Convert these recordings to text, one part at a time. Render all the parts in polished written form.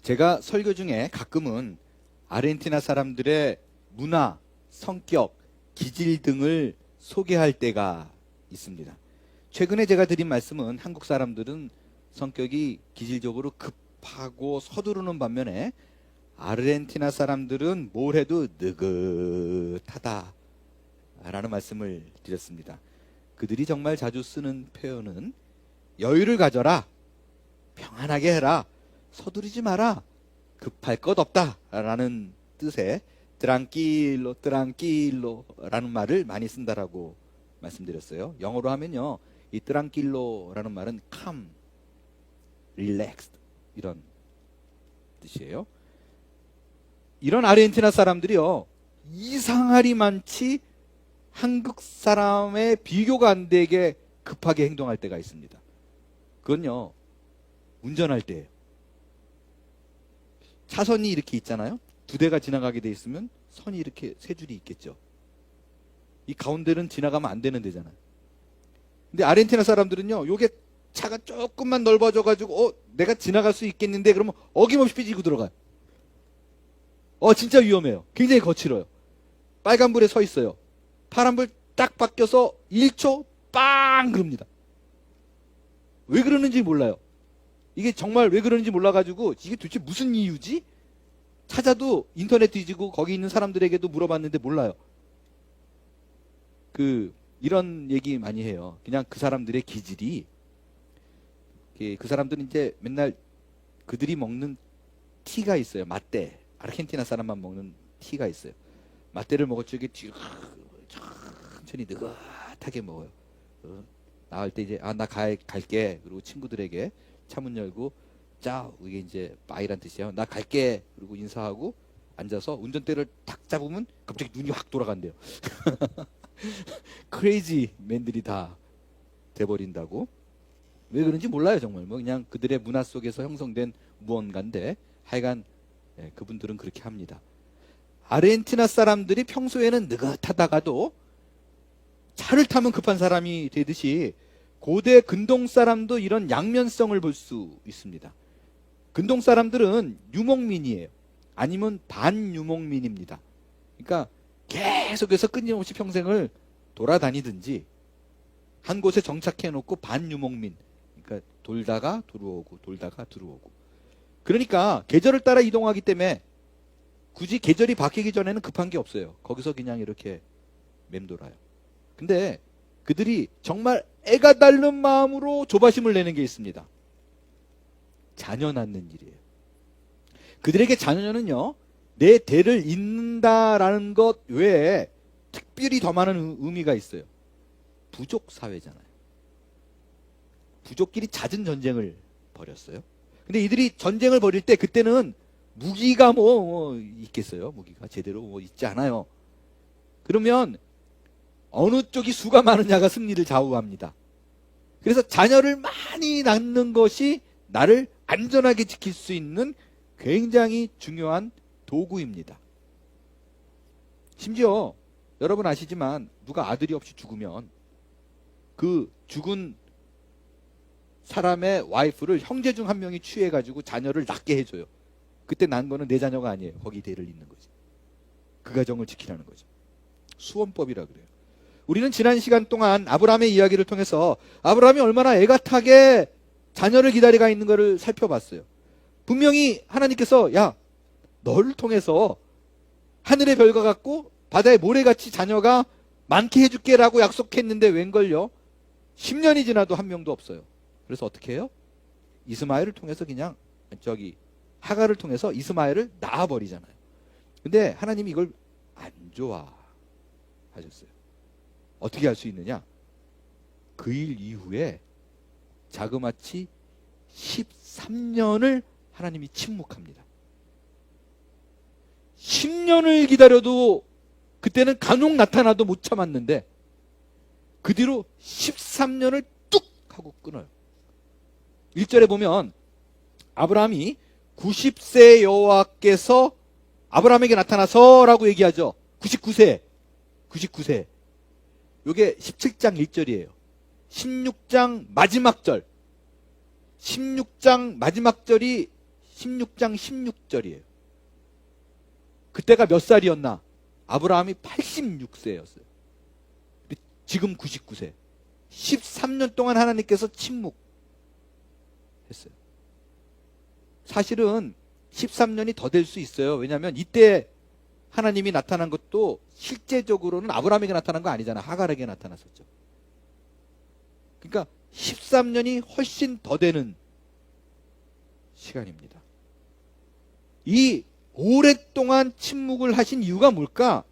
제가 설교 중에 가끔은 아르헨티나 사람들의 문화, 성격, 기질 등을 소개할 때가 있습니다. 최근에 제가 드린 말씀은 한국 사람들은 성격이 기질적으로 급하고 서두르는 반면에 아르헨티나 사람들은 뭘 해도 느긋하다 라는 말씀을 드렸습니다. 그들이 정말 자주 쓰는 표현은 여유를 가져라, 평안하게 해라, 서두르지 마라, 급할 것 없다 라는 뜻의 트랑킬로 라는 말을 많이 쓴다라고 말씀드렸어요. 영어로 하면요, 이 트랑킬로라는 말은 calm, relaxed 이런 뜻이에요. 이런 아르헨티나 사람들이요, 이상하리 많지 한국 사람의 비교가 안 되게 급하게 행동할 때가 있습니다. 그건요, 운전할 때예요. 차선이 이렇게 있잖아요. 두 대가 지나가게 돼 있으면 선이 이렇게 세 줄이 있겠죠. 이 가운데는 지나가면 안 되는 데잖아요. 근데 아르헨티나 사람들은요, 요게 차가 조금만 넓어져 가지고 내가 지나갈 수 있겠는데 그러면 어김없이 삐지고 들어가요. 진짜 위험해요. 굉장히 거칠어요. 빨간불에 서 있어요. 파란불 딱 바뀌어서 1초 빵 그럽니다. 왜 그러는지 몰라요. 이게 정말 왜 그러는지 몰라가지고 이게 도대체 무슨 이유지? 찾아도 인터넷 뒤지고 거기 있는 사람들에게도 물어봤는데 몰라요. 이런 얘기 많이 해요. 그냥 그 사람들의 기질이, 그 사람들은 이제 맨날 그들이 먹는 티가 있어요. 마떼. 아르헨티나 사람만 먹는 티가 있어요. 마떼를 먹을 적에 천천히 느긋하게 먹어요. 나갈 때 이제 나 갈게. 그리고 친구들에게 차문 열고 이게 이제 바이란 뜻이에요. 나 갈게. 그리고 인사하고 앉아서 운전대를 탁 잡으면 갑자기 눈이 확 돌아간대요. 크레이지 맨들이 다 돼버린다고. 왜 그런지 몰라요. 정말 그냥 그들의 문화 속에서 형성된 무언가인데 하여간 그분들은 그렇게 합니다. 아르헨티나 사람들이 평소에는 느긋하다가도 차를 타면 급한 사람이 되듯이 고대 근동 사람도 이런 양면성을 볼 수 있습니다. 근동 사람들은 유목민이에요. 아니면 반유목민입니다. 그러니까 계속해서 끊임없이 평생을 돌아다니든지 한 곳에 정착해 놓고 반유목민, 그러니까 돌다가 들어오고. 그러니까 계절을 따라 이동하기 때문에 굳이 계절이 바뀌기 전에는 급한 게 없어요. 거기서 그냥 이렇게 맴돌아요. 근데 그들이 정말 애가 닳는 마음으로 조바심을 내는 게 있습니다. 자녀 낳는 일이에요. 그들에게 자녀는요, 내 대를 잇는다라는 것 외에 특별히 더 많은 의미가 있어요. 부족 사회잖아요. 부족끼리 잦은 전쟁을 벌였어요. 근데 이들이 전쟁을 벌일 때 그때는 무기가 있겠어요? 무기가 제대로 있지 않아요. 그러면 어느 쪽이 수가 많으냐가 승리를 좌우합니다. 그래서 자녀를 많이 낳는 것이 나를 안전하게 지킬 수 있는 굉장히 중요한 도구입니다. 심지어 여러분 아시지만 누가 아들이 없이 죽으면 그 죽은 사람의 와이프를 형제 중 한 명이 취해가지고 자녀를 낳게 해줘요. 그때 난 거는 내 자녀가 아니에요. 거기 대를 잇는 거지. 그 가정을 지키라는 거죠. 수원법이라 그래요. 우리는 지난 시간 동안 아브라함의 이야기를 통해서 아브라함이 얼마나 애가타게 자녀를 기다리고 있는 것을 살펴봤어요. 분명히 하나님께서 너를 통해서 하늘의 별과 같고 바다의 모래같이 자녀가 많게 해줄게 라고 약속했는데 웬걸요? 10년이 지나도 한 명도 없어요. 그래서 어떻게 해요? 이스마엘을 통해서 하가를 통해서 이스마엘을 낳아버리잖아요. 근데 하나님이 이걸 안 좋아하셨어요. 어떻게 할 수 있느냐? 그 일 이후에 자그마치 13년을 하나님이 침묵합니다. 10년을 기다려도 그때는 간혹 나타나도 못 참았는데 그 뒤로 13년을 뚝 하고 끊어요. 1절에 보면 아브라함이 90세 여호와께서 아브라함에게 나타나서라고 얘기하죠. 99세. 이게 17장 1절이에요. 16장 마지막 절. 16장 마지막 절이 16장 16절이에요. 그때가 몇 살이었나? 아브라함이 86세였어요. 지금 99세. 13년 동안 하나님께서 침묵했어요. 사실은 13년이 더 될 수 있어요. 왜냐하면 이때 하나님이 나타난 것도 실제적으로는 아브라함에게 나타난 거 아니잖아. 하갈에게 나타났었죠. 그러니까 13년이 훨씬 더 되는 시간입니다. 이 오랫동안 침묵을 하신 이유가 뭘까?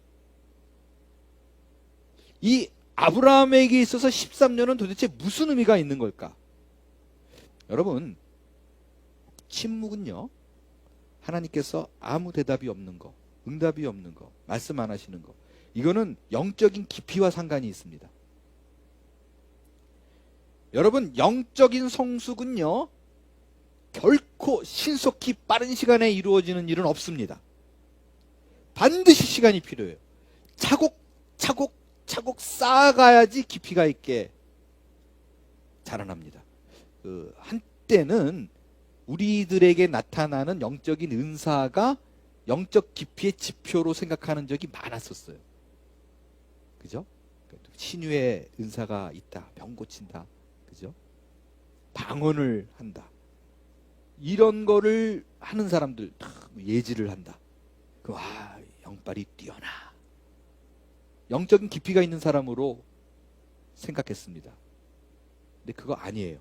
이 아브라함에게 있어서 13년은 도대체 무슨 의미가 있는 걸까? 여러분, 침묵은요, 하나님께서 아무 대답이 없는 거, 응답이 없는 거, 말씀 안 하시는 거, 이거는 영적인 깊이와 상관이 있습니다. 여러분, 영적인 성숙은요, 결코 신속히 빠른 시간에 이루어지는 일은 없습니다. 반드시 시간이 필요해요. 차곡차곡 쌓아가야지 깊이가 있게 자라납니다. 한때는 우리들에게 나타나는 영적인 은사가 영적 깊이의 지표로 생각하는 적이 많았었어요. 그죠? 신유의 은사가 있다. 병 고친다. 그죠? 방언을 한다. 이런 거를 하는 사람들 예지를 한다. 와, 영빨이 뛰어나. 영적인 깊이가 있는 사람으로 생각했습니다. 근데 그거 아니에요.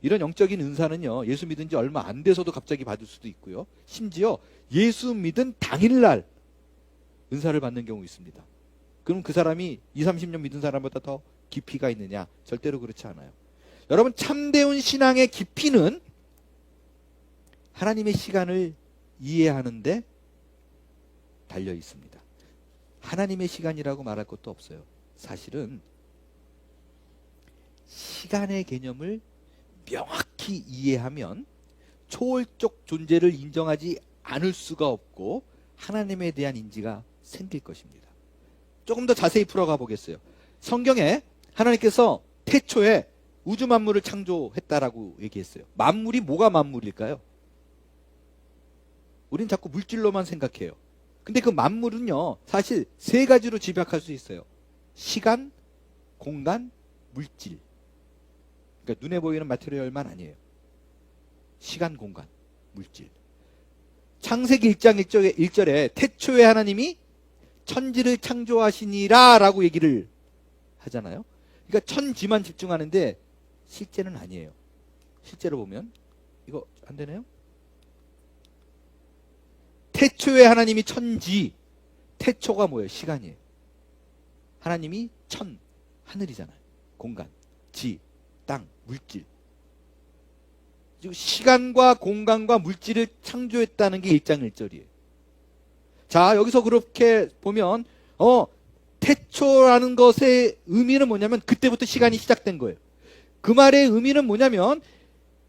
이런 영적인 은사는요, 예수 믿은 지 얼마 안 돼서도 갑자기 받을 수도 있고요. 심지어 예수 믿은 당일날 은사를 받는 경우 있습니다. 그럼 그 사람이 20, 30년 믿은 사람보다 더 깊이가 있느냐? 절대로 그렇지 않아요. 여러분, 참되운 신앙의 깊이는 하나님의 시간을 이해하는데 달려 있습니다. 하나님의 시간이라고 말할 것도 없어요. 사실은 시간의 개념을 명확히 이해하면 초월적 존재를 인정하지 않을 수가 없고 하나님에 대한 인지가 생길 것입니다. 조금 더 자세히 풀어가 보겠어요. 성경에 하나님께서 태초에 우주 만물을 창조했다라고 얘기했어요. 만물이 뭐가 만물일까요? 우린 자꾸 물질로만 생각해요. 근데 그 만물은요, 사실 세 가지로 집약할 수 있어요. 시간, 공간, 물질. 그러니까 눈에 보이는 마테리얼만 아니에요. 시간, 공간, 물질. 창세기 1장 1절에 태초에 하나님이 천지를 창조하시니라 라고 얘기를 하잖아요. 그러니까 천지만 집중하는데 실제는 아니에요. 실제로 보면 이거 안 되나요? 태초에 하나님이 천지, 태초가 뭐예요? 시간이에요. 하나님이 천, 하늘이잖아요. 공간, 지, 땅, 물질. 시간과 공간과 물질을 창조했다는 게 1장 1절이에요. 자, 여기서 그렇게 보면 태초라는 것의 의미는 뭐냐면 그때부터 시간이 시작된 거예요. 그 말의 의미는 뭐냐면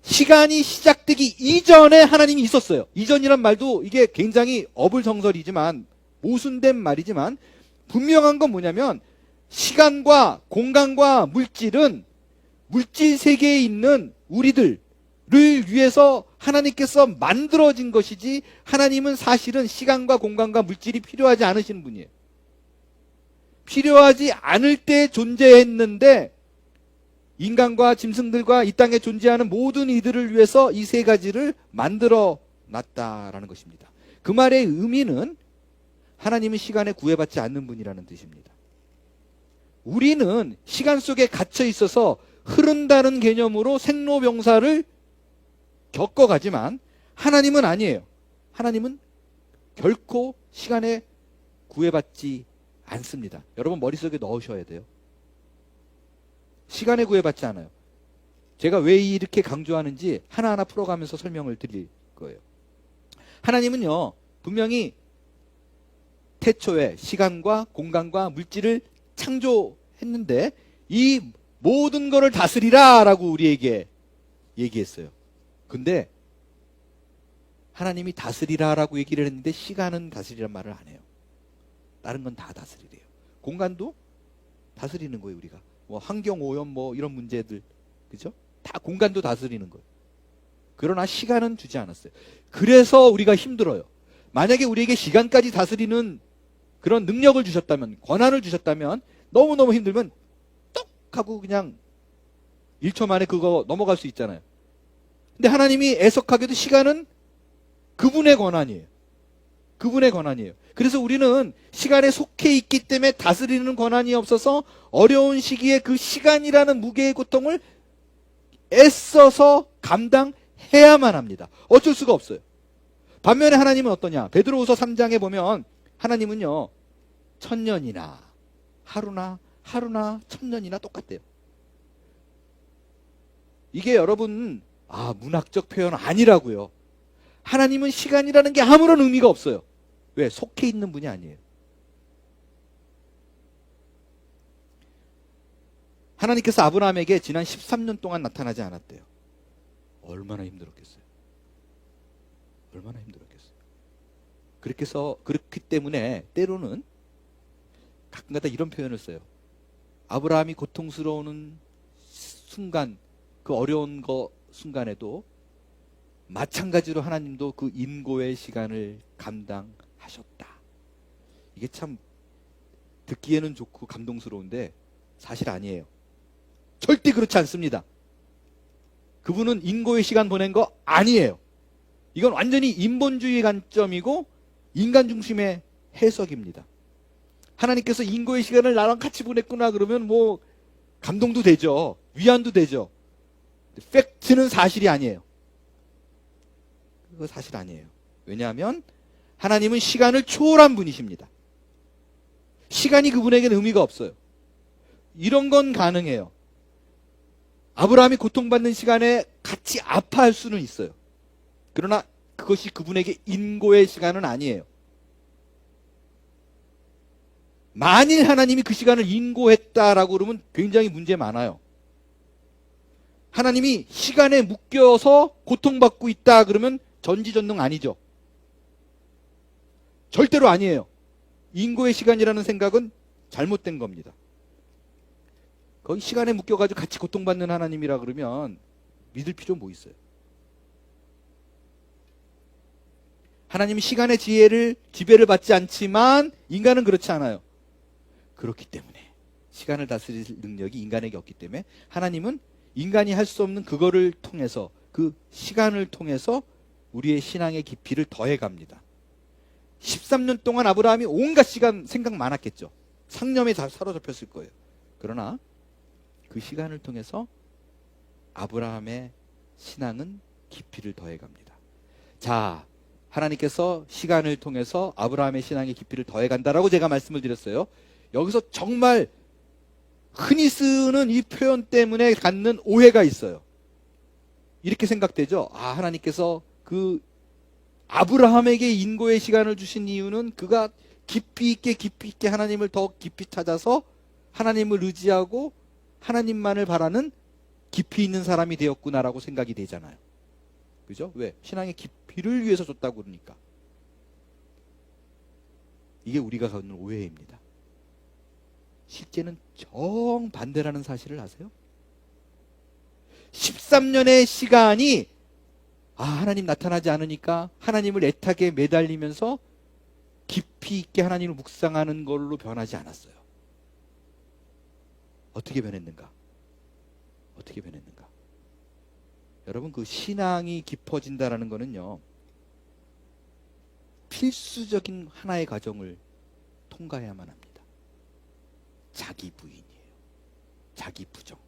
시간이 시작되기 이전에 하나님이 있었어요. 이전이란 말도 이게 굉장히 어불성설이지만 모순된 말이지만 분명한 건 뭐냐면 시간과 공간과 물질은 물질 세계에 있는 우리들을 위해서 하나님께서 만들어진 것이지 하나님은 사실은 시간과 공간과 물질이 필요하지 않으신 분이에요. 필요하지 않을 때 존재했는데 인간과 짐승들과 이 땅에 존재하는 모든 이들을 위해서 이 세 가지를 만들어 놨다라는 것입니다. 그 말의 의미는 하나님은 시간에 구애받지 않는 분이라는 뜻입니다. 우리는 시간 속에 갇혀 있어서 흐른다는 개념으로 생로병사를 겪어가지만 하나님은 아니에요. 하나님은 결코 시간에 구애받지 않습니다. 여러분 머릿속에 넣으셔야 돼요. 시간에 구애받지 않아요. 제가 왜 이렇게 강조하는지 하나하나 풀어가면서 설명을 드릴 거예요. 하나님은요, 분명히 태초에 시간과 공간과 물질을 창조했는데 이 모든 것을 다스리라 라고 우리에게 얘기했어요. 근데 하나님이 다스리라 라고 얘기를 했는데 시간은 다스리란 말을 안 해요. 다른 건 다 다스리래요. 공간도 다스리는 거예요. 우리가 환경 오염 이런 문제들, 그죠? 다 공간도 다스리는 거예요. 그러나 시간은 주지 않았어요. 그래서 우리가 힘들어요. 만약에 우리에게 시간까지 다스리는 그런 능력을 주셨다면, 권한을 주셨다면 너무너무 힘들면 떡 하고 그냥 1초 만에 그거 넘어갈 수 있잖아요. 근데 하나님이 애석하게도 시간은 그분의 권한이에요. 그분의 권한이에요. 그래서 우리는 시간에 속해 있기 때문에 다스리는 권한이 없어서 어려운 시기에 그 시간이라는 무게의 고통을 애써서 감당해야만 합니다. 어쩔 수가 없어요. 반면에 하나님은 어떠냐? 베드로후서 3장에 보면 하나님은요, 천년이나 하루나 천년이나 똑같대요. 이게 여러분, 문학적 표현 아니라고요. 하나님은 시간이라는 게 아무런 의미가 없어요. 왜? 속해 있는 분이 아니에요. 하나님께서 아브라함에게 지난 13년 동안 나타나지 않았대요. 얼마나 힘들었겠어요. 얼마나 힘들었겠어요. 그렇기 때문에 때로는 가끔가다 이런 표현을 써요. 아브라함이 고통스러운 순간, 그 어려운 순간에도 마찬가지로 하나님도 그 인고의 시간을 감당하셨다. 이게 참 듣기에는 좋고 감동스러운데 사실 아니에요. 절대 그렇지 않습니다. 그분은 인고의 시간 보낸 거 아니에요. 이건 완전히 인본주의 관점이고 인간 중심의 해석입니다. 하나님께서 인고의 시간을 나랑 같이 보냈구나 그러면 뭐 감동도 되죠. 위안도 되죠. 팩트는 사실이 아니에요. 그거 사실 아니에요. 왜냐하면 하나님은 시간을 초월한 분이십니다. 시간이 그분에게는 의미가 없어요. 이런 건 가능해요. 아브라함이 고통받는 시간에 같이 아파할 수는 있어요. 그러나 그것이 그분에게 인고의 시간은 아니에요. 만일 하나님이 그 시간을 인고했다라고 그러면 굉장히 문제 많아요. 하나님이 시간에 묶여서 고통받고 있다 그러면 전지전능 아니죠. 절대로 아니에요. 인고의 시간이라는 생각은 잘못된 겁니다. 거기 시간에 묶여가지고 같이 고통받는 하나님이라 그러면 믿을 필요 뭐 있어요? 하나님이 시간의 지배를 받지 않지만 인간은 그렇지 않아요. 그렇기 때문에 시간을 다스릴 능력이 인간에게 없기 때문에 하나님은 인간이 할 수 없는 그거를 통해서, 그 시간을 통해서 우리의 신앙의 깊이를 더해갑니다. 13년 동안 아브라함이 온갖 시간 생각 많았겠죠. 상념에 다 사로잡혔을 거예요. 그러나 그 시간을 통해서 아브라함의 신앙은 깊이를 더해갑니다. 자, 하나님께서 시간을 통해서 아브라함의 신앙의 깊이를 더해간다라고 제가 말씀을 드렸어요. 여기서 정말 흔히 쓰는 이 표현 때문에 갖는 오해가 있어요. 이렇게 생각되죠. 하나님께서 그 아브라함에게 인고의 시간을 주신 이유는 그가 깊이 있게 하나님을 더 깊이 찾아서 하나님을 의지하고 하나님만을 바라는 깊이 있는 사람이 되었구나라고 생각이 되잖아요. 그죠? 왜? 신앙의 깊이를 위해서 줬다고 그러니까. 이게 우리가 갖는 오해입니다. 실제는 정반대라는 사실을 아세요? 13년의 시간이 하나님 나타나지 않으니까 하나님을 애타게 매달리면서 깊이 있게 하나님을 묵상하는 걸로 변하지 않았어요. 어떻게 변했는가? 어떻게 변했는가? 여러분, 그 신앙이 깊어진다라는 거는요, 필수적인 하나의 과정을 통과해야만 합니다. 자기 부인이에요. 자기 부정.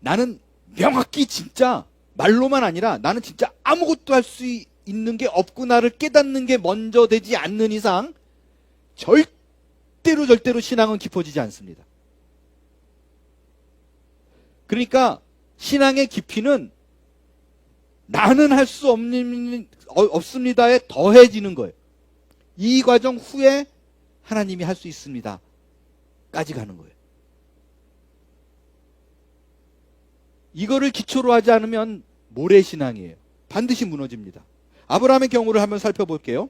나는 명확히 진짜 말로만 아니라 나는 진짜 아무것도 할 수 있는 게 없구나를 깨닫는 게 먼저 되지 않는 이상 절대로 신앙은 깊어지지 않습니다. 그러니까 신앙의 깊이는 나는 할 수 없습니다에 더해지는 거예요. 이 과정 후에 하나님이 할 수 있습니다 까지 가는 거예요. 이거를 기초로 하지 않으면 모래신앙이에요. 반드시 무너집니다. 아브라함의 경우를 한번 살펴볼게요.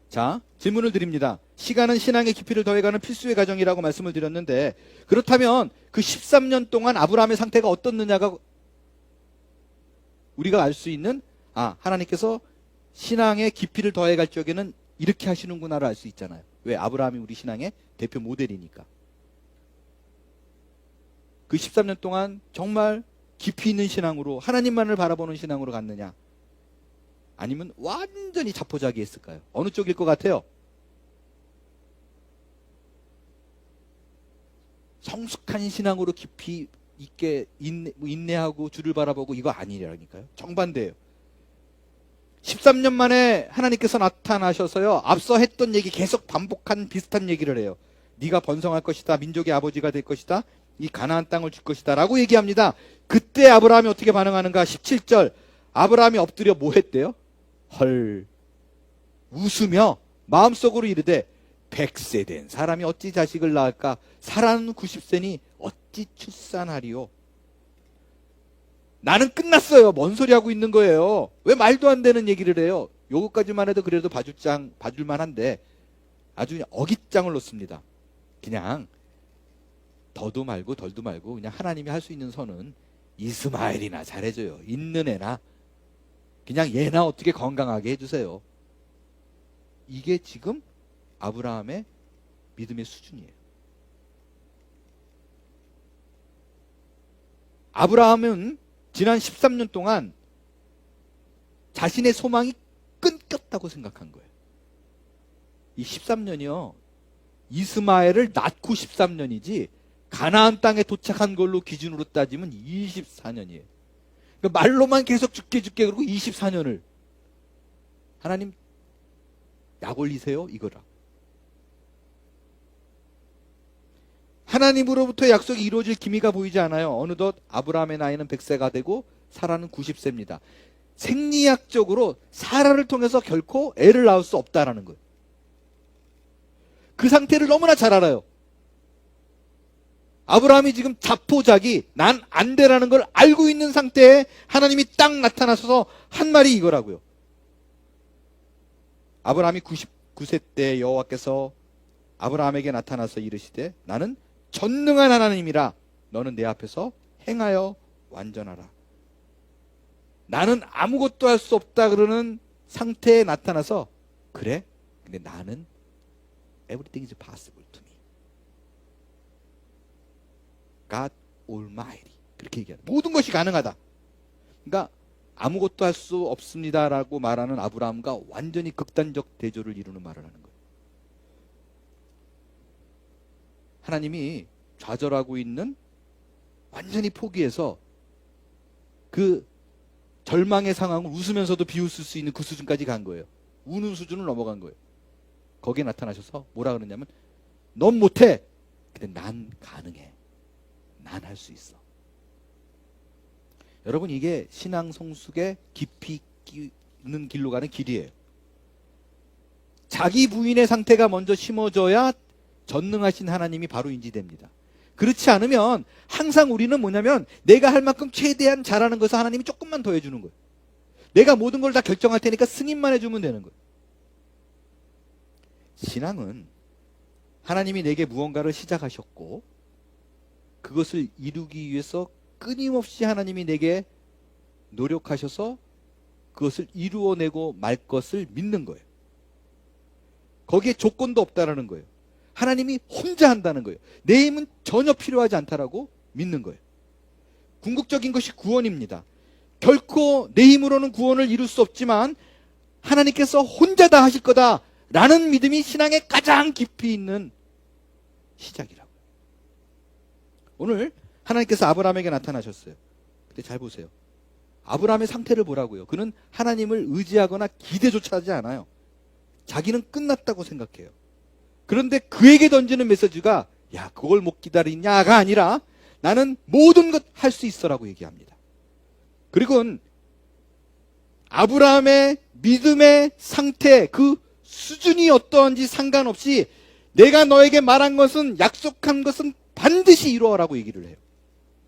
자, 질문을 드립니다. 시간은 신앙의 깊이를 더해가는 필수의 과정이라고 말씀을 드렸는데, 그렇다면 그 13년 동안 아브라함의 상태가 어떻느냐가 우리가 알 수 있는 하나님께서 신앙의 깊이를 더해갈 적에는 이렇게 하시는구나를 알 수 있잖아요. 왜? 아브라함이 우리 신앙의 대표 모델이니까. 그 13년 동안 정말 깊이 있는 신앙으로 하나님만을 바라보는 신앙으로 갔느냐? 아니면 완전히 자포자기했을까요? 어느 쪽일 것 같아요? 성숙한 신앙으로 깊이 있게 인내하고 주를 바라보고 이거 아니라니까요. 정반대예요. 13년 만에 하나님께서 나타나셔서요. 앞서 했던 얘기 계속 반복한 비슷한 얘기를 해요. 네가 번성할 것이다. 민족의 아버지가 될 것이다. 이 가나안 땅을 줄 것이다. 라고 얘기합니다. 그때 아브라함이 어떻게 반응하는가? 17절 아브라함이 엎드려 뭐 했대요? 헐 웃으며 마음속으로 이르되 100세 된 사람이 어찌 자식을 낳을까? 사라는 90세니 어찌 출산하리요? 나는 끝났어요. 뭔 소리 하고 있는 거예요? 왜 말도 안 되는 얘기를 해요? 요거까지만 해도 그래도 봐줄만 한데 아주 그냥 어깃장을 놓습니다. 그냥 더도 말고 덜도 말고 그냥 하나님이 할 수 있는 선은 이스마엘이나 잘해줘요. 있는 애나 그냥 얘나 어떻게 건강하게 해주세요. 이게 지금 아브라함의 믿음의 수준이에요. 아브라함은 지난 13년 동안 자신의 소망이 끊겼다고 생각한 거예요. 이 13년이요. 이스마엘을 낳고 13년이지 가나안 땅에 도착한 걸로 기준으로 따지면 24년이에요. 그러니까 말로만 계속 죽게 그러고 24년을 하나님 약 올리세요 이거라. 하나님으로부터 약속이 이루어질 기미가 보이지 않아요. 어느덧 아브라함의 나이는 100세가 되고 사라는 90세입니다. 생리학적으로 사라를 통해서 결코 애를 낳을 수 없다라는 거예요. 그 상태를 너무나 잘 알아요. 아브라함이 지금 자포자기 난 안 되라는 걸 알고 있는 상태에 하나님이 딱 나타나셔서 한 말이 이거라고요. 아브라함이 99세 때 여호와께서 아브라함에게 나타나서 이르시되 나는 전능한 하나님이라 너는 내 앞에서 행하여 완전하라. 나는 아무것도 할 수 없다 그러는 상태에 나타나서 그래? 근데 나는 everything is possible to me. God Almighty. 그렇게 얘기하는 모든 것이 가능하다. 그러니까 아무것도 할 수 없습니다라고 말하는 아브라함과 완전히 극단적 대조를 이루는 말을 하는 거예요. 하나님이 좌절하고 있는 완전히 포기해서 그 절망의 상황을 웃으면서도 비웃을 수 있는 그 수준까지 간 거예요. 우는 수준을 넘어간 거예요. 거기에 나타나셔서 뭐라 그러냐면 넌 못해. 근데 난 가능해. 난 할 수 있어. 여러분 이게 신앙 성숙의 깊이 있는 길로 가는 길이에요. 자기 부인의 상태가 먼저 심어져야 전능하신 하나님이 바로 인지됩니다. 그렇지 않으면 항상 우리는 뭐냐면 내가 할 만큼 최대한 잘하는 것을 하나님이 조금만 더 해주는 거예요. 내가 모든 걸 다 결정할 테니까 승인만 해주면 되는 거예요. 신앙은 하나님이 내게 무언가를 시작하셨고 그것을 이루기 위해서 끊임없이 하나님이 내게 노력하셔서 그것을 이루어내고 말 것을 믿는 거예요. 거기에 조건도 없다라는 거예요. 하나님이 혼자 한다는 거예요. 내 힘은 전혀 필요하지 않다라고 믿는 거예요. 궁극적인 것이 구원입니다. 결코 내 힘으로는 구원을 이룰 수 없지만 하나님께서 혼자 다 하실 거다라는 믿음이 신앙의 가장 깊이 있는 시작이라고요. 오늘 하나님께서 아브라함에게 나타나셨어요. 근데 잘 보세요. 아브라함의 상태를 보라고요. 그는 하나님을 의지하거나 기대조차 하지 않아요. 자기는 끝났다고 생각해요. 그런데 그에게 던지는 메시지가 야 그걸 못 기다리냐가 아니라 나는 모든 것 할 수 있어라고 얘기합니다. 그리고 아브라함의 믿음의 상태 그 수준이 어떠한지 상관없이 내가 너에게 말한 것은 약속한 것은 반드시 이루어라고 얘기를 해요.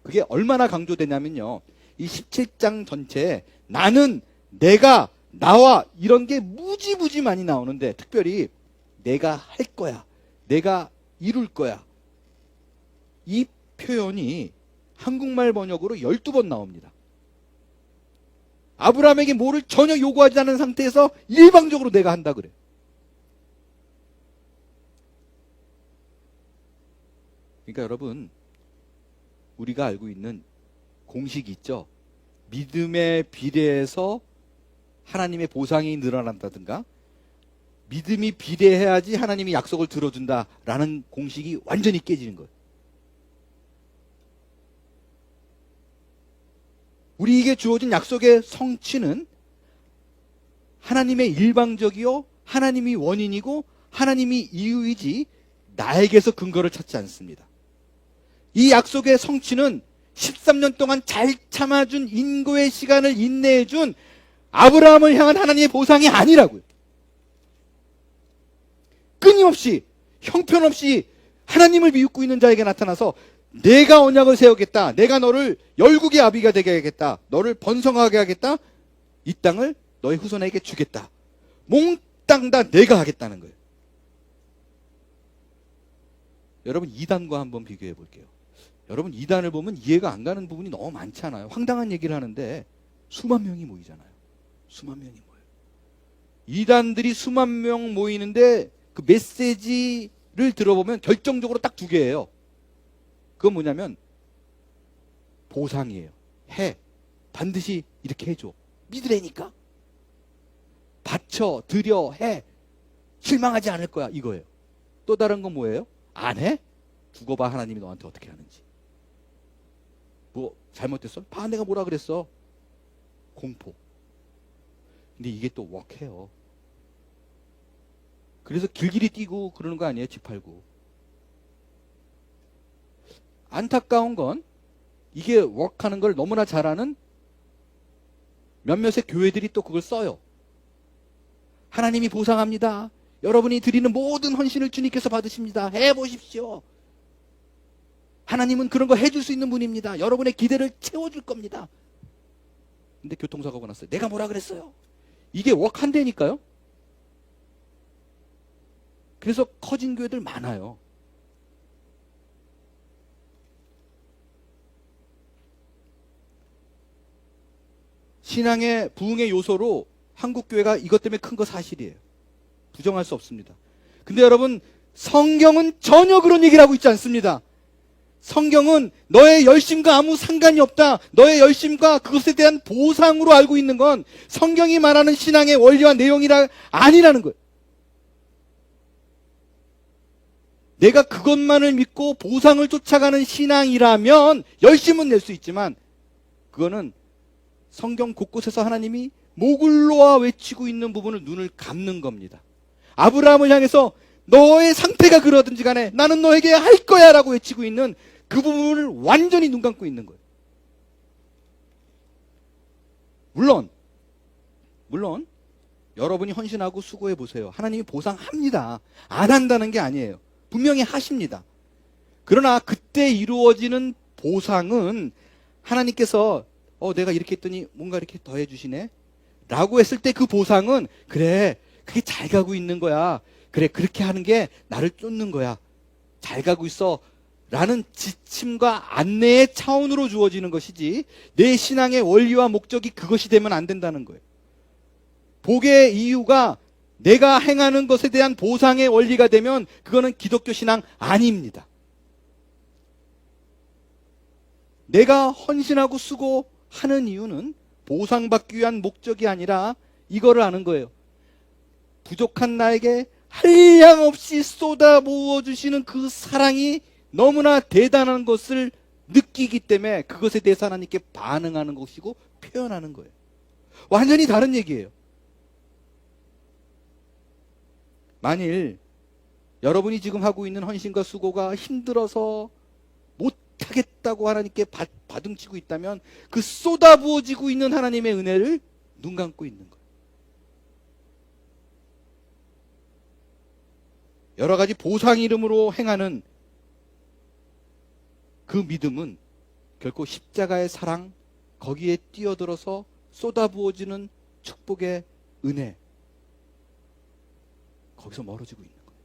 그게 얼마나 강조되냐면요. 이 17장 전체에 나는 내가 나와 이런 게 무지무지 많이 나오는데 특별히 내가 할 거야. 내가 이룰 거야. 이 표현이 한국말 번역으로 12번 나옵니다. 아브라함에게 뭐를 전혀 요구하지 않은 상태에서 일방적으로 내가 한다 그래. 그러니까 여러분, 우리가 알고 있는 공식이 있죠. 믿음에 비례해서 하나님의 보상이 늘어난다든가, 믿음이 비례해야지 하나님이 약속을 들어준다라는 공식이 완전히 깨지는 거예요. 우리에게 주어진 약속의 성취는 하나님의 일방적이요, 하나님이 원인이고 하나님이 이유이지 나에게서 근거를 찾지 않습니다. 이 약속의 성취는 13년 동안 잘 참아준 인고의 시간을 인내해준 아브라함을 향한 하나님의 보상이 아니라고요. 끊임없이 형편없이 하나님을 비웃고 있는 자에게 나타나서 내가 언약을 세우겠다, 내가 너를 열국의 아비가 되게 하겠다, 너를 번성하게 하겠다, 이 땅을 너의 후손에게 주겠다, 몽땅 다 내가 하겠다는 거예요. 여러분, 이단과 한번 비교해 볼게요. 여러분, 이단을 보면 이해가 안 가는 부분이 너무 많잖아요. 황당한 얘기를 하는데 수만 명이 모이잖아요. 수만 명이 모여요. 이단들이 수만 명 모이는데 그 메시지를 들어보면 결정적으로 딱 두 개예요. 그건 뭐냐면 보상이에요. 해. 반드시 이렇게 해줘. 믿으라니까. 바쳐, 드려, 해. 실망하지 않을 거야. 이거예요. 또 다른 건 뭐예요? 안 해? 두고 봐, 하나님이 너한테 어떻게 하는지. 뭐 잘못됐어? 봐, 내가 뭐라 그랬어? 공포. 근데 이게 또 웍해요. 그래서 길길이 뛰고 그러는 거 아니에요? 집 팔고. 안타까운 건 이게 웍하는 걸 너무나 잘하는 몇몇의 교회들이 또 그걸 써요. 하나님이 보상합니다. 여러분이 드리는 모든 헌신을 주님께서 받으십니다. 해보십시오. 하나님은 그런 거 해줄 수 있는 분입니다. 여러분의 기대를 채워줄 겁니다. 근데 교통사고가 났어요. 내가 뭐라 그랬어요? 이게 웍한다니까요. 그래서 커진 교회들 많아요. 신앙의 부흥의 요소로 한국 교회가 이것 때문에 큰 거 사실이에요. 부정할 수 없습니다. 근데 여러분, 성경은 전혀 그런 얘기를 하고 있지 않습니다. 성경은 너의 열심과 아무 상관이 없다. 너의 열심과 그것에 대한 보상으로 알고 있는 건 성경이 말하는 신앙의 원리와 내용이라 아니라는 거예요. 내가 그것만을 믿고 보상을 쫓아가는 신앙이라면 열심은 낼 수 있지만 그거는 성경 곳곳에서 하나님이 목을 놓아 외치고 있는 부분을 눈을 감는 겁니다. 아브라함을 향해서 너의 상태가 그러든지 간에 나는 너에게 할 거야 라고 외치고 있는 그 부분을 완전히 눈 감고 있는 거예요. 물론 여러분이 헌신하고 수고해 보세요. 하나님이 보상합니다. 안 한다는 게 아니에요. 분명히 하십니다. 그러나 그때 이루어지는 보상은 하나님께서 내가 이렇게 했더니 뭔가 이렇게 더해 주시네 라고 했을 때 그 보상은 그래, 그게 잘 가고 있는 거야. 그래, 그렇게 하는 게 나를 쫓는 거야. 잘 가고 있어 라는 지침과 안내의 차원으로 주어지는 것이지 내 신앙의 원리와 목적이 그것이 되면 안 된다는 거예요. 복의 이유가 내가 행하는 것에 대한 보상의 원리가 되면 그거는 기독교 신앙 아닙니다. 내가 헌신하고 수고하는 이유는 보상받기 위한 목적이 아니라 이거를 아는 거예요. 부족한 나에게 한량없이 쏟아부어 주시는 그 사랑이 너무나 대단한 것을 느끼기 때문에 그것에 대해서 하나님께 반응하는 것이고 표현하는 거예요. 완전히 다른 얘기예요. 만일 여러분이 지금 하고 있는 헌신과 수고가 힘들어서 못하겠다고 하나님께 바둥치고 있다면 그 쏟아부어지고 있는 하나님의 은혜를 눈 감고 있는 거예요. 여러 가지 보상 이름으로 행하는 그 믿음은 결코 십자가의 사랑, 거기에 뛰어들어서 쏟아부어지는 축복의 은혜, 거기서 멀어지고 있는 거예요.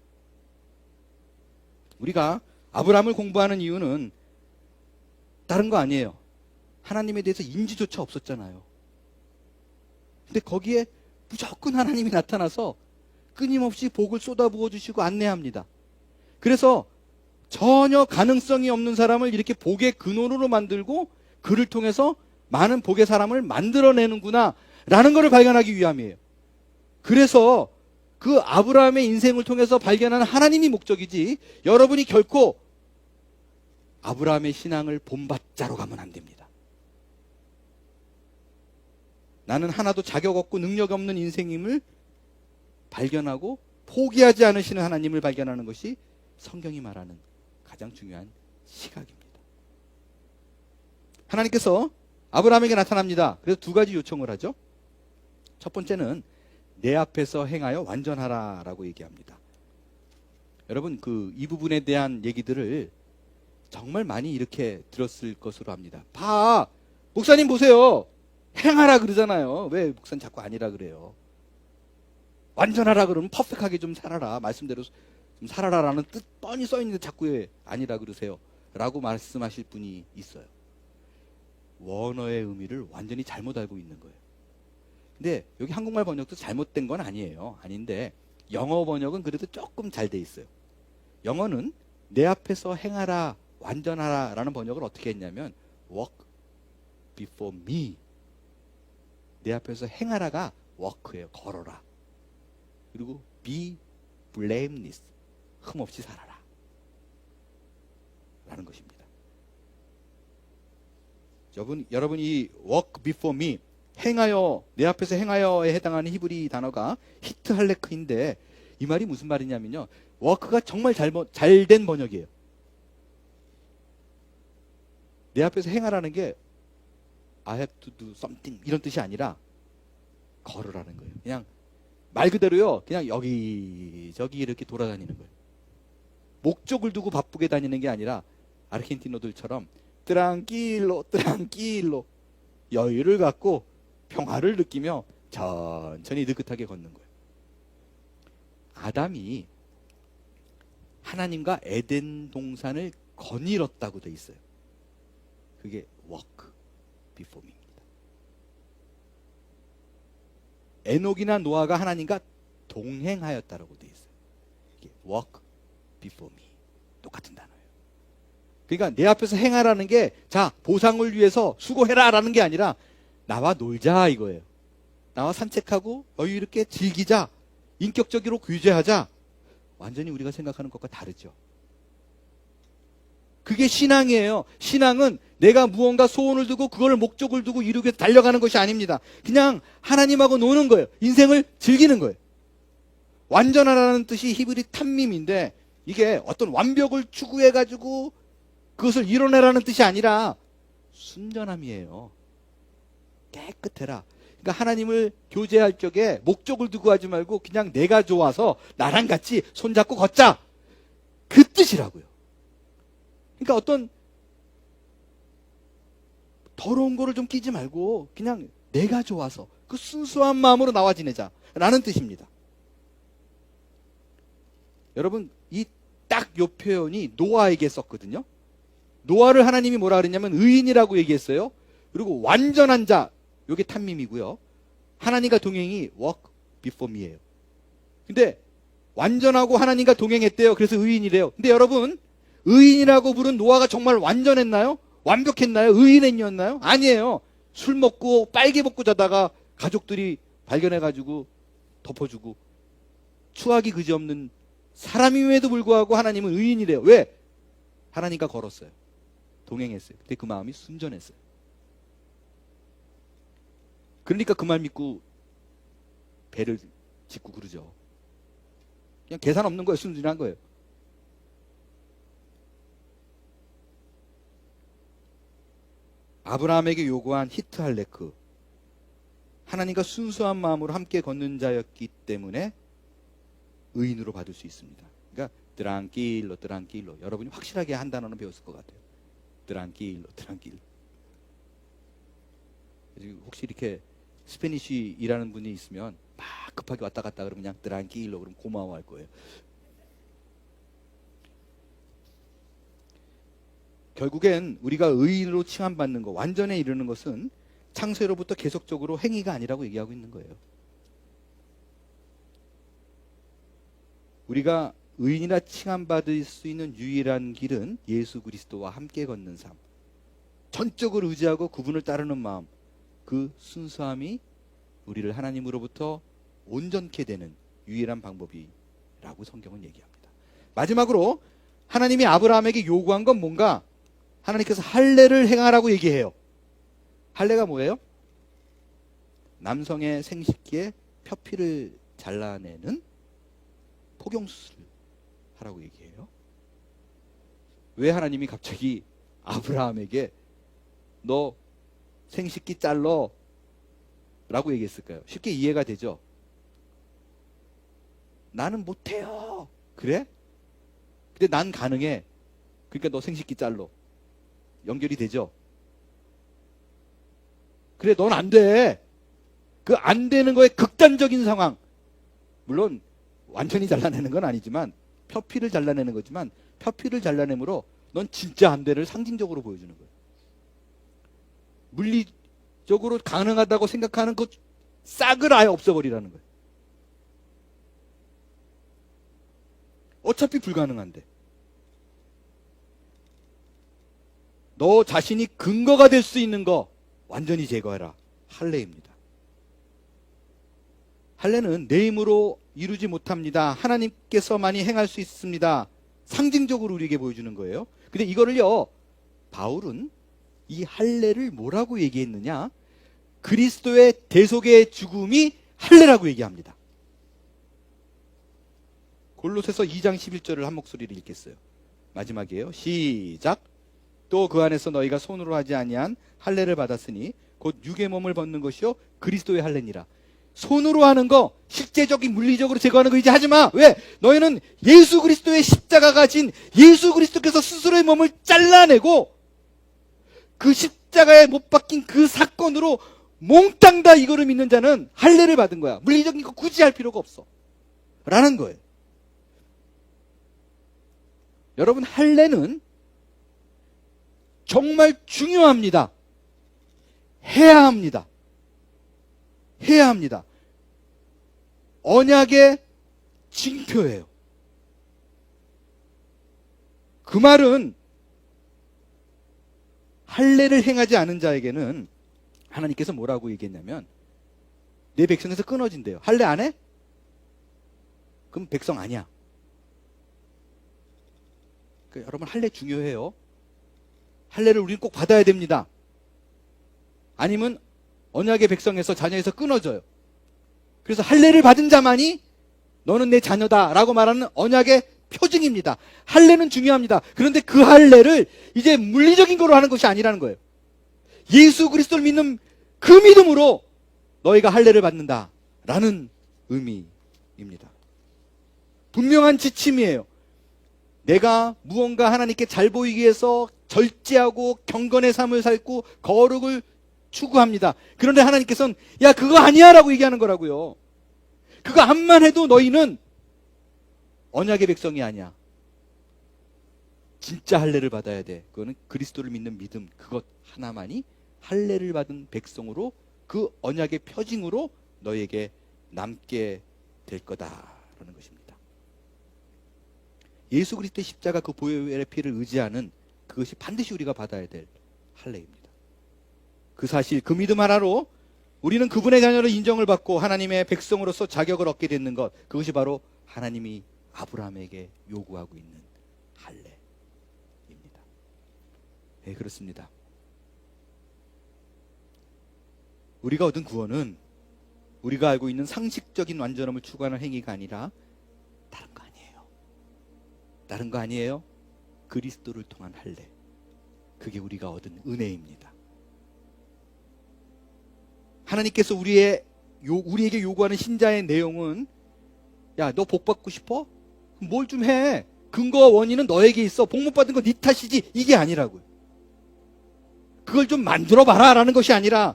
우리가 아브라함을 공부하는 이유는 다른 거 아니에요. 하나님에 대해서 인지조차 없었잖아요. 근데 거기에 무조건 하나님이 나타나서 끊임없이 복을 쏟아부어 주시고 안내합니다. 그래서 전혀 가능성이 없는 사람을 이렇게 복의 근원으로 만들고 그를 통해서 많은 복의 사람을 만들어내는구나 라는 것을 발견하기 위함이에요. 그래서 그 아브라함의 인생을 통해서 발견하는 하나님이 목적이지 여러분이 결코 아브라함의 신앙을 본받자로 가면 안 됩니다. 나는 하나도 자격 없고 능력 없는 인생임을 발견하고 포기하지 않으시는 하나님을 발견하는 것이 성경이 말하는 가장 중요한 시각입니다. 하나님께서 아브라함에게 나타납니다. 그래서 두 가지 요청을 하죠. 첫 번째는 내 앞에서 행하여 완전하라 라고 얘기합니다. 여러분 이 부분에 대한 얘기들을 정말 많이 이렇게 들었을 것으로 합니다. 목사님 보세요. 행하라 그러잖아요. 왜 목사님 자꾸 아니라 그래요? 완전하라 그러면 퍼펙트하게 좀 살아라. 말씀대로 좀 살아라라는 뜻 뻔히 써있는데 자꾸 왜 아니라 그러세요? 라고 말씀하실 분이 있어요. 원어의 의미를 완전히 잘못 알고 있는 거예요. 근데 여기 한국말 번역도 잘못된 건 아니에요. 아닌데 영어 번역은 그래도 조금 잘 돼 있어요. 영어는 내 앞에서 행하라, 완전하라 라는 번역을 어떻게 했냐면 walk before me. 내 앞에서 행하라가 walk예요. 걸어라. 그리고 be blameless. 흠없이 살아라. 라는 것입니다. 여러분 이 walk before me, 행하여, 내 앞에서 행하여에 해당하는 히브리 단어가 히트할레크인데 이 말이 무슨 말이냐면요. 워크가 정말 잘된 번역이에요. 내 앞에서 행하라는 게 I have to do something 이런 뜻이 아니라 걸으라는 거예요. 그냥 말 그대로요. 그냥 여기저기 이렇게 돌아다니는 거예요. 목적을 두고 바쁘게 다니는 게 아니라 아르헨티노들처럼 트랑킬로 여유를 갖고 평화를 느끼며 천천히 느긋하게 걷는 거예요. 아담이 하나님과 에덴 동산을 거닐었다고 돼 있어요. 그게 walk before me입니다. 에녹이나 노아가 하나님과 동행하였다라고 돼 있어요. 이게 walk before me. 똑같은 단어예요. 그러니까 내 앞에서 행하라는 게 자, 보상을 위해서 수고해라라는 게 아니라 나와 놀자 이거예요. 나와 산책하고 여유 있게 즐기자. 인격적으로 교제하자. 완전히 우리가 생각하는 것과 다르죠. 그게 신앙이에요. 신앙은 내가 무언가 소원을 두고 그걸 목적을 두고 이루기 위해서 달려가는 것이 아닙니다. 그냥 하나님하고 노는 거예요. 인생을 즐기는 거예요. 완전하라는 뜻이 히브리 탐밈인데 이게 어떤 완벽을 추구해가지고 그것을 이뤄내라는 뜻이 아니라 순전함이에요. 깨끗해라. 그러니까 하나님을 교제할 적에 목적을 두고 하지 말고 그냥 내가 좋아서 나랑 같이 손잡고 걷자. 그 뜻이라고요. 그러니까 어떤 더러운 거를 좀 끼지 말고 그냥 내가 좋아서 그 순수한 마음으로 나와 지내자 라는 뜻입니다. 여러분 이 딱 요 표현이 노아에게 썼거든요. 노아를 하나님이 뭐라 그랬냐면 의인이라고 얘기했어요. 그리고 완전한 자, 요게 탐밈이고요. 하나님과 동행이 walk before me예요. 근데 완전하고 하나님과 동행했대요. 그래서 의인이래요. 근데 여러분 의인이라고 부른 노아가 정말 완전했나요? 완벽했나요? 의인이었나요? 아니에요. 술 먹고 빨개 먹고 자다가 가족들이 발견해가지고 덮어주고 추하기 그지없는 사람임에도 불구하고 하나님은 의인이래요. 왜? 하나님과 걸었어요. 동행했어요. 근데 그 마음이 순전했어요. 그러니까 그 말 믿고 배를 짓고 그러죠. 그냥 계산 없는 거예요. 순진한 거예요. 아브라함에게 요구한 히트할레크, 하나님과 순수한 마음으로 함께 걷는 자였기 때문에 의인으로 받을 수 있습니다. 그러니까 트랑킬로 여러분이 확실하게 한 단어는 배웠을 것 같아요. 트랑킬로 혹시 이렇게 스페니쉬 일하는 분이 있으면 막 급하게 왔다 갔다 그러면 그냥 트랑킬로 그러면 고마워할 거예요. 결국엔 우리가 의인으로 칭함받는 것, 완전에 이르는 것은 창세로부터 계속적으로 행위가 아니라고 얘기하고 있는 거예요. 우리가 의인이라 칭함받을 수 있는 유일한 길은 예수 그리스도와 함께 걷는 삶, 전적으로 의지하고 그분을 따르는 마음, 그 순수함이 우리를 하나님으로부터 온전케 되는 유일한 방법이라고 성경은 얘기합니다. 마지막으로 하나님이 아브라함에게 요구한 건 뭔가? 하나님께서 할례를 행하라고 얘기해요. 할례가 뭐예요? 남성의 생식기에 표피를 잘라내는 포경수술을 하라고 얘기해요. 왜 하나님이 갑자기 아브라함에게 너 생식기 잘러 라고 얘기했을까요? 쉽게 이해가 되죠? 나는 못해요. 그래? 근데 난 가능해. 그러니까 너 생식기 잘러. 연결이 되죠? 그래, 넌 안 돼. 그 안 되는 거에 극단적인 상황. 물론 완전히 잘라내는 건 아니지만 표피를 잘라내는 거지만 표피를 잘라내므로 넌 진짜 안 돼를 상징적으로 보여주는 거예요. 물리적으로 가능하다고 생각하는 그 싹을 아예 없애버리라는 거예요. 어차피 불가능한데. 너 자신이 근거가 될 수 있는 거 완전히 제거해라. 할례입니다. 할례는 내 힘으로 이루지 못합니다. 하나님께서만이 행할 수 있습니다. 상징적으로 우리에게 보여주는 거예요. 근데 이거를요, 바울은 이 할례를 뭐라고 얘기했느냐? 그리스도의 대속의 죽음이 할례라고 얘기합니다. 골로새서 2장 11절을 한 목소리를 읽겠어요. 마지막이에요. 시작. 또 그 안에서 너희가 손으로 하지 아니한 할례를 받았으니 곧 육의 몸을 벗는 것이요 그리스도의 할례니라. 손으로 하는 거, 실제적인 물리적으로 제거하는 거 이제 하지 마. 왜? 너희는 예수 그리스도의 십자가가 진 예수 그리스도께서 스스로의 몸을 잘라내고 그 십자가에 못 박힌 그 사건으로 몽땅 다 이거를 믿는 자는 할례를 받은 거야. 물리적인 거 굳이 할 필요가 없어. 라는 거예요. 여러분, 할례는 정말 중요합니다. 해야 합니다. 해야 합니다. 언약의 징표예요. 그 말은 할례를 행하지 않은 자에게는 하나님께서 뭐라고 얘기했냐면 내 백성에서 끊어진대요. 할례 안 해? 그럼 백성 아니야. 그러니까 여러분, 할례 중요해요. 할례를 우리는 꼭 받아야 됩니다. 아니면 언약의 백성에서 자녀에서 끊어져요. 그래서 할례를 받은 자만이 너는 내 자녀다 라고 말하는 언약의 표징입니다. 할례는 중요합니다. 그런데 그 할례를 이제 물리적인 거로 하는 것이 아니라는 거예요. 예수 그리스도를 믿는 그 믿음으로 너희가 할례를 받는다 라는 의미입니다. 분명한 지침이에요. 내가 무언가 하나님께 잘 보이기 위해서 절제하고 경건의 삶을 살고 거룩을 추구합니다. 그런데 하나님께서는 야, 그거 아니야 라고 얘기하는 거라고요. 그거 암만 해도 너희는 언약의 백성이 아니야. 진짜 할례를 받아야 돼. 그거는 그리스도를 믿는 믿음, 그것 하나만이 할례를 받은 백성으로 그 언약의 표징으로 너에게 남게 될 거다라는 것입니다. 예수 그리스도의 십자가 그 보혈의 피를 의지하는 그것이 반드시 우리가 받아야 될 할례입니다. 그 사실, 그 믿음 하나로 우리는 그분의 자녀로 인정을 받고 하나님의 백성으로서 자격을 얻게 되는 것, 그것이 바로 하나님이 아브라함에게 요구하고 있는 할례입니다. 네, 그렇습니다. 우리가 얻은 구원은 우리가 알고 있는 상식적인 완전함을 추구하는 행위가 아니라 다른 거 아니에요. 다른 거 아니에요. 그리스도를 통한 할례. 그게 우리가 얻은 은혜입니다. 하나님께서 우리에게 요구하는 신자의 내용은 야, 너 복 받고 싶어? 뭘 좀 해. 근거와 원인은 너에게 있어. 복 못 받은 건 네 탓이지. 이게 아니라고요. 그걸 좀 만들어 봐라 라는 것이 아니라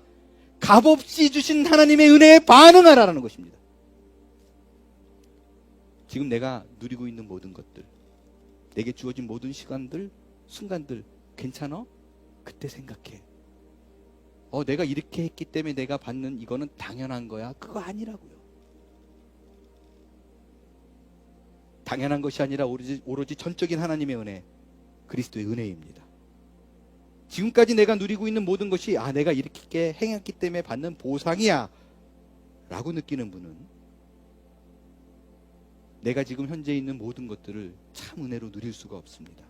값없이 주신 하나님의 은혜에 반응하라는 것입니다. 지금 내가 누리고 있는 모든 것들, 내게 주어진 모든 시간들, 순간들 괜찮아? 그때 생각해. 내가 이렇게 했기 때문에 내가 받는 이거는 당연한 거야. 그거 아니라고요. 당연한 것이 아니라 오로지 전적인 하나님의 은혜, 그리스도의 은혜입니다. 지금까지 내가 누리고 있는 모든 것이 내가 이렇게 행했기 때문에 받는 보상이야 라고 느끼는 분은 내가 지금 현재 있는 모든 것들을 참 은혜로 누릴 수가 없습니다.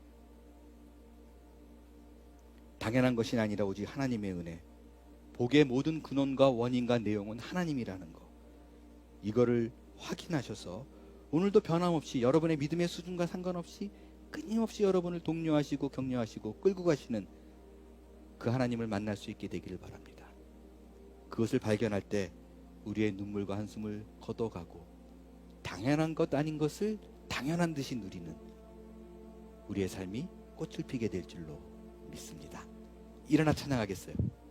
당연한 것이 아니라 오직 하나님의 은혜, 복의 모든 근원과 원인과 내용은 하나님이라는 거, 이거를 확인하셔서 오늘도 변함없이 여러분의 믿음의 수준과 상관없이 끊임없이 여러분을 독려하시고 격려하시고 끌고 가시는 그 하나님을 만날 수 있게 되기를 바랍니다. 그것을 발견할 때 우리의 눈물과 한숨을 걷어가고 당연한 것 아닌 것을 당연한 듯이 누리는 우리의 삶이 꽃을 피게 될 줄로 믿습니다. 일어나 찬양하겠어요.